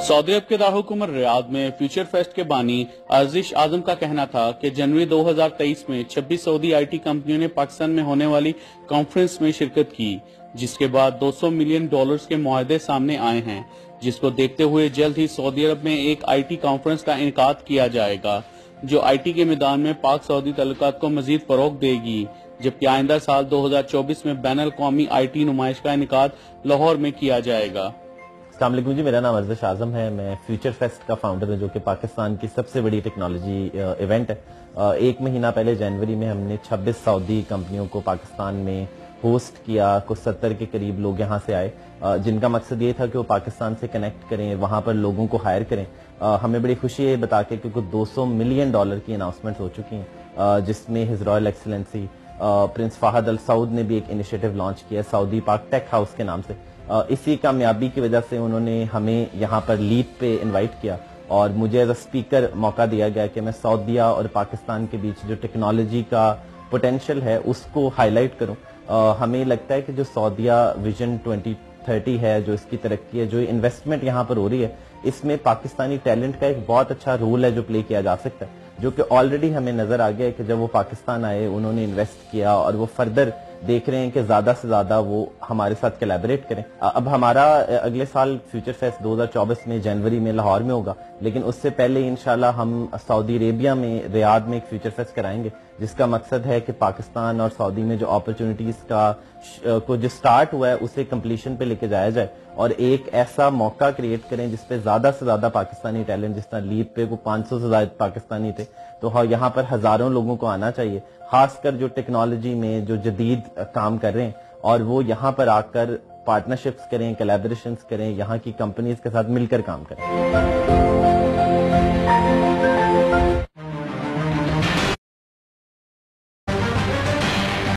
Saudi अरब के दारकूमत Riyadh में future fest के बानी आजिश आजम का कहना था कि जनवरी 2023 में 26 सऊदी आईटी कंपनियों ने पाकिस्तान में होने वाली कॉन्फ्रेंस में शिरकत की, जिसके बाद $200 मिलियन के मुआहदे सामने आए हैं, जिसको देखते हुए जल्द ही सऊदी अरब में एक आईटी कॉन्फ्रेंस का इनेकाद किया जाएगा, जो आईटी के मैदान में पाक सऊदी ताल्लुकात को मजीद फरोग देगी। जबकि आइंदा साल 2024 में बैनुल अक़वामी आईटी नुमाइश का इनेकाद लाहौर में किया जाएगा। अस्सलाम वालेकुम जी, मेरा नाम आजिश आजम है। मैं फ्यूचर फेस्ट का फाउंडर हूं, जो कि पाकिस्तान की सबसे बड़ी टेक्नोलॉजी इवेंट है। एक महीना पहले जनवरी में हमने 26 सऊदी कंपनियों को पाकिस्तान में होस्ट किया। कुछ 70 के करीब लोग यहाँ से आए, जिनका मकसद ये था कि वो पाकिस्तान से कनेक्ट करें, वहाँ पर लोगों को हायर करें। हमें बड़ी खुशी है बता के कि कुछ $200 मिलियन की अनाउंसमेंट हो चुकी हैं, जिसमें his royal excellency prince Fahad Al Saud ने भी एक इनिशिएटिव लॉन्च किया सऊदी पाक टेक हाउस के नाम से। इसी कामयाबी की वजह से उन्होंने हमें यहाँ पर लीप पे इनवाइट किया और मुझे एज अ स्पीकर मौका दिया गया कि मैं सऊदीया और पाकिस्तान के बीच जो टेक्नोलॉजी का पोटेंशियल है उसको हाईलाइट करूं। हमें लगता है कि जो सऊदीया विजन 2030 है, जो इसकी तरक्की है, जो इन्वेस्टमेंट यहाँ पर हो रही है, इसमें पाकिस्तानी टैलेंट का एक बहुत अच्छा रोल है जो प्ले किया जा सकता है, जो कि ऑलरेडी हमें नजर आ गया है कि जब वो पाकिस्तान आए उन्होंने इन्वेस्ट किया और वो फर्दर देख रहे हैं कि ज्यादा से ज्यादा वो हमारे साथ कोलैबोरेट करें। अब हमारा अगले साल फ्यूचर फेस्ट 2024 में जनवरी में लाहौर में होगा, लेकिन उससे पहले इंशाल्लाह हम सऊदी अरेबिया में रियाद में एक फ्यूचर फेस्ट कराएंगे, जिसका मकसद है कि पाकिस्तान और सऊदी में जो अपॉर्चुनिटीज का को जो स्टार्ट हुआ है उसे कंप्लीशन पे लेके जाया जाए और एक ऐसा मौका क्रिएट करें जिसपे ज्यादा से ज्यादा पाकिस्तानी टैलेंट, जिस तरह लीप पे को 500 से ज्यादा पाकिस्तानी थे, तो यहाँ पर हजारों लोगों को आना चाहिए, खासकर जो टेक्नोलॉजी में जो जदीद काम कर रहे हैं, और वो यहाँ पर आकर पार्टनरशिप्स करें, कोलैबोरेशंस करें, यहाँ की कंपनीज के साथ मिलकर काम करें।